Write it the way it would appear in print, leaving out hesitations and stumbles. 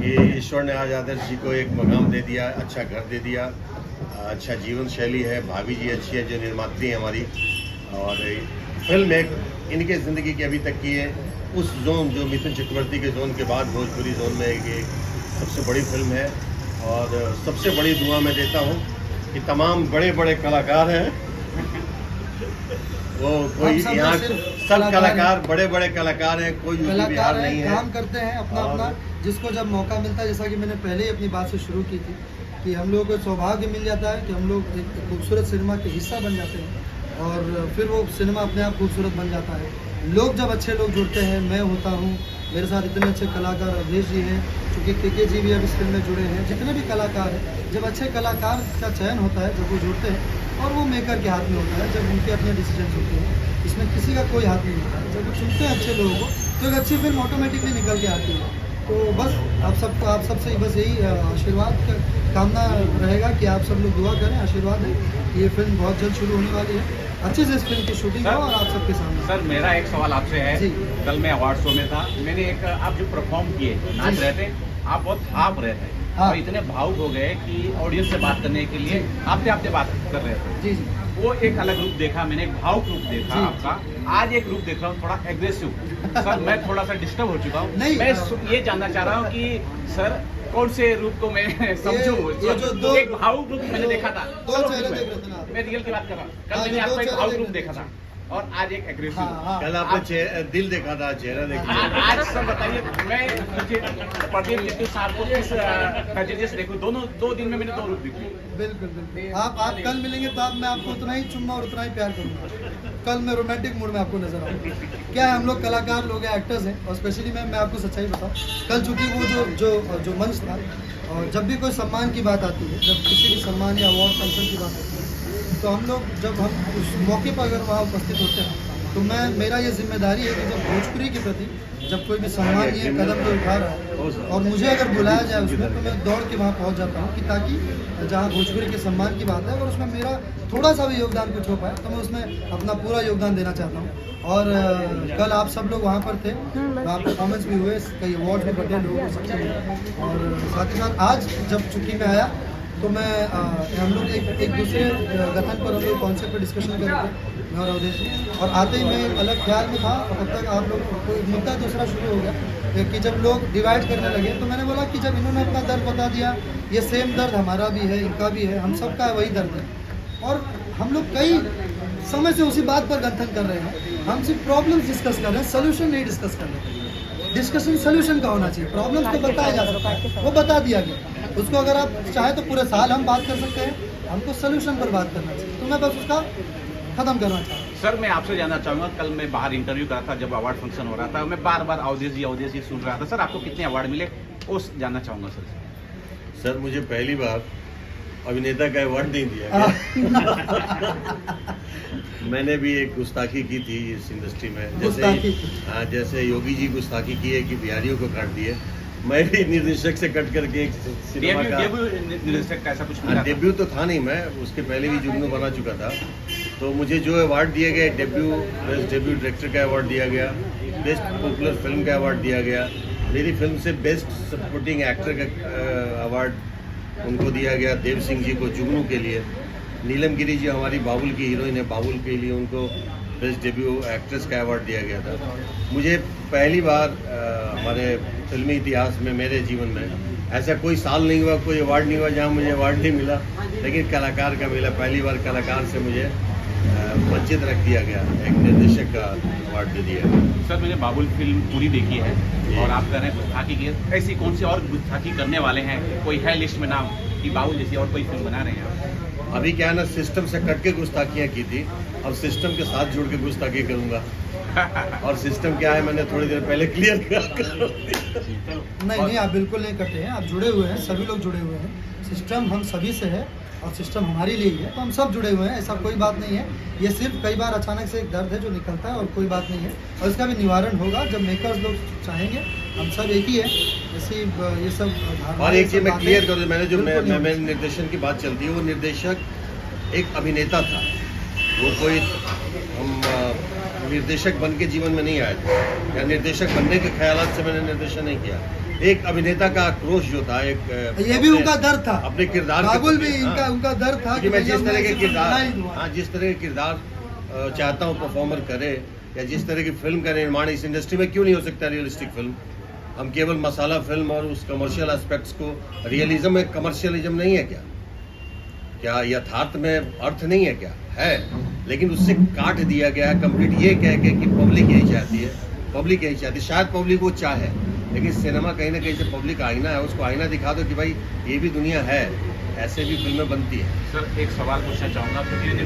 कि ईश्वर ने आज आदर्श जी को एक मकाम दे दिया, अच्छा घर दे दिया, अच्छा जीवन शैली है, भाभी जी अच्छी है जो निर्मात्री है हमारी, और फिल्म एक इनके ज़िंदगी की अभी तक की है उस जोन जो मिथुन चक्रवर्ती के जोन के बाद भोजपुरी जोन में एक सबसे बड़ी फिल्म है। और सबसे बड़ी दुआ मैं देता हूँ कि तमाम बड़े बड़े कलाकार हैं, वो कोई यहाँ सब कलाकार बड़े बड़े कलाकार हैं, कोई बिहार नहीं है, काम करते हैं अपना अपना, जिसको जब मौका मिलता है, जैसा कि मैंने पहले ही अपनी बात से शुरू की थी कि हम लोगों को सौभाग्य मिल जाता है कि हम लोग एक खूबसूरत सिनेमा के हिस्सा बन जाते हैं और फिर वो सिनेमा अपने आप खूबसूरत बन जाता है। लोग जब अच्छे लोग जुड़ते हैं, मैं होता हूँ, मेरे साथ इतने अच्छे कलाकार अवधेश जी हैं, चूँकि के जी भी अब इस फिल्म में जुड़े हैं, जितने भी कलाकार हैं, जब अच्छे कलाकार का चयन होता है, जब वो जुड़ते हैं और वो मेकर के हाथ में होता है, जब उनके अपने डिसीजन होते हैं, इसमें किसी का कोई हाथ नहीं होता है। जब वो चुनते हैं अच्छे लोगों को तो एक अच्छी फिल्म ऑटोमेटिकली निकल के आती है। तो बस आप सबसे बस यही आशीर्वाद का कामना रहेगा कि आप सब लोग दुआ करें, आशीर्वाद दें। ये फिल्म बहुत जल्द शुरू होने वाली है, अच्छे से इस फिल्म की शूटिंग हो और आप सबके सामने। सर मेरा एक सवाल आपसे है, कल मैं अवार्ड शो में था, मैंने एक आप जो परफॉर्म किए, नाच रहे थे, आप बहुत भाप रहे थे, हाँ। और इतने भावुक हो गए कि ऑडियंस से बात करने के लिए आपसे बात कर रहे थे। जी जी, वो एक अलग रूप देखा मैंने, एक भावुक रूप देखा आपका। आज एक रूप देख रहा हूँ थोड़ा एग्रेसिव। सर मैं थोड़ा सा डिस्टर्ब हो चुका हूँ। मैं ये जानना चाह रहा हूँ कि सर कौन से रूप को मैं समझूं? एक भावुक रूप मैंने देखा था, मैं रियल की बात कर रहा हूँ। कल मैंने आपका एक भावुक रूप देखा था और आज एक एग्रेसिव। कल आपने दिल देखा था, चेहरा देखा था। आज सर बताइए, मैं प्रदीप चित्तू साहब को किस नजरिए से देखूं? दोनों 2 दिन में मैंने 2 रूप दिखे। बिल्कुल बिल्कुल। आप कल मिलेंगे तो मैं आपको उतना ही चुम्मा और उतना ही प्यार करूंगा। कल मैं रोमांटिक मूड में आपको नजर आऊंगा। क्या है, हम लोग कलाकार लोग हैं, एक्टर्स हैं, और स्पेशली मैं आपको सच्चाई बताऊं, कल चूंकि वो जो मंच था, और जब भी कोई सम्मान की बात आती है, जब किसी भी सम्मान या अवार्ड फंक्शन की बात आती है, तो हम लोग जब हम उस मौके पर अगर वहाँ उपस्थित होते हैं तो मेरा ये जिम्मेदारी है कि जब भोजपुरी के प्रति जब कोई भी सम्मानीय कदम जो उठा रहा है और मुझे अगर बुलाया जाए उसमें, तो मैं दौड़ के वहाँ पहुँच जाता हूँ, कि ताकि जहाँ भोजपुरी के सम्मान की बात है अगर उसमें मेरा थोड़ा सा भी योगदान कुछ हो पाए तो मैं उसमें अपना पूरा योगदान देना चाहता हूँ। और कल आप सब लोग वहाँ पर थे, वहाँ परफॉर्मेंस भी हुए, कई अवार्ड भी बटे लोगों को सबसे, और साथ ही साथ आज जब चुटकी में आया तो मैं हम लोग एक दूसरे गठन पर हम लोग कॉन्सेप्ट पर डिस्कशन कर रहे थे, मैं और अवधेश, और आते ही मैं एक अलग ख्याल में था, और तब तक आप लोग कोई मुद्दा दूसरा शुरू हो गया कि जब लोग डिवाइड करने लगे, तो मैंने बोला कि जब इन्होंने अपना दर्द बता दिया, ये सेम दर्द हमारा भी है, इनका भी है, हम सबका वही दर्द है, और हम लोग कई समय से उसी बात पर गंथन कर रहे हैं। हम सिर्फ प्रॉब्लम्स डिस्कस कर रहे हैं, सोल्यूशन नहीं डिस्कस कर रहे हैं। डिस्कशन सोल्यूशन का होना चाहिए, प्रॉब्लम्स तो बताया जा सकता है, वो बता दिया गया, उसको अगर आप चाहे तो पूरे साल हम बात कर सकते हैं, हमको सोल्यूशन पर बात करना चाहिए, तो मैं बस उसका खत्म करना चाहता हूँ। सर मैं आपसे जानना चाहूँगा, कल मैं बाहर इंटरव्यू कर रहा था जब अवार्ड फंक्शन हो रहा था, मैं बार बार अवधेश जी सुन रहा था। सर आपको कितने अवार्ड मिले वो जानना चाहूँगा सर। सर मुझे पहली बार अभिनेता का अवार्ड नहीं दिया गया। मैंने भी एक गुस्ताखी की थी इस इंडस्ट्री में, जैसे योगी जी गुस्ताखी की है कि बिहारियों को काट दिए, मैं भी निर्देशक से कट करके एक सिनेमा का निर्देशक का ऐसा कुछ मिला? डेब्यू तो था नहीं, मैं उसके पहले भी जुगनू बना चुका था। तो मुझे जो अवार्ड दिए गए, बेस्ट डेब्यू डायरेक्टर का अवार्ड दिया गया, बेस्ट पॉपुलर फिल्म का अवार्ड दिया गया, मेरी फिल्म से बेस्ट सपोर्टिंग एक्टर का अवार्ड उनको दिया गया, देव सिंह जी को जुगनू के लिए, नीलम गिरी जी हमारी बाबुल की हीरोइन है, बाबुल के लिए उनको बेस्ट डेब्यू एक्ट्रेस का अवार्ड दिया गया था। मुझे पहली बार हमारे फिल्मी इतिहास में, मेरे जीवन में ऐसा कोई साल नहीं हुआ, कोई अवार्ड नहीं हुआ जहां मुझे अवार्ड नहीं मिला, लेकिन कलाकार का मिला। पहली बार कलाकार से मुझे वंचित रख दिया गया, एक निर्देशक का अवार्ड दे दिया। सर मैंने बाबुल फिल्म पूरी देखी है और आप कह रहे हैं गुस्ताखी की, ऐसी कौन सी और गुस्ताखी करने वाले हैं? कोई है लिस्ट में नाम कि बाबुल जैसी और कोई फिल्म बना रहे हैं? अभी क्या है ना, सिस्टम से कट के गुस्ताखियाँ की थी, अब सिस्टम के साथ जुड़ के गुस्ताखी करूँगा। और सिस्टम क्या है मैंने थोड़ी देर पहले क्लियर कर नहीं, आप बिल्कुल नहीं कटे हैं, आप जुड़े हुए हैं, सभी लोग जुड़े हुए हैं, सिस्टम हम सभी से है और सिस्टम हमारे लिए ही है, तो हम सब जुड़े हुए हैं, ऐसा कोई बात नहीं है। ये सिर्फ कई बार अचानक से एक दर्द है जो निकलता है और कोई बात नहीं है, और इसका भी निवारण होगा जब मेकर्स लोग चाहेंगे, हम सब एक ही है। ऐसी ये सब और एक चीज़ मैं क्लियर करूँ, मैंने जो मैं निर्देशन की बात चलती है, वो निर्देशक एक अभिनेता था, वो कोई हम निर्देशक बन के जीवन में नहीं आए थे, या निर्देशक बनने के ख्यालात से मैंने निर्देशन नहीं किया। एक अभिनेता का आक्रोश जो था, एक ये भी उनका दर्द था, अपने किरदार के बाबुल प्रति, भी हाँ। इनका उनका दर्द था कि मैं भैया जिस तरह के इसे किरदार, सुनना ही दूंगा। हाँ, जिस तरह के किरदार चाहता हूँ परफॉर्मर करे, या जिस तरह की फिल्म का निर्माण इस इंडस्ट्री में क्यों नहीं हो सकता रियलिस्टिक फिल्म। हम केवल मसाला फिल्म और उस कमर्शियल एस्पेक्ट्स को, रियलिज्म में कमर्शियलिज्म नहीं है क्या? क्या यथार्थ में अर्थ नहीं है क्या? है, लेकिन उससे काट दिया गया है कंप्लीट ये कह के कि पब्लिक यही चाहती है, पब्लिक यही चाहती है। शायद पब्लिक वो चाहे, लेकिन सिनेमा कहीं ना कहीं से पब्लिक आईना है, उसको आईना दिखा दो कि भाई ये भी दुनिया है, ऐसे भी फिल्में बनती है। सर एक सवाल पूछना चाहूँगा, क्योंकि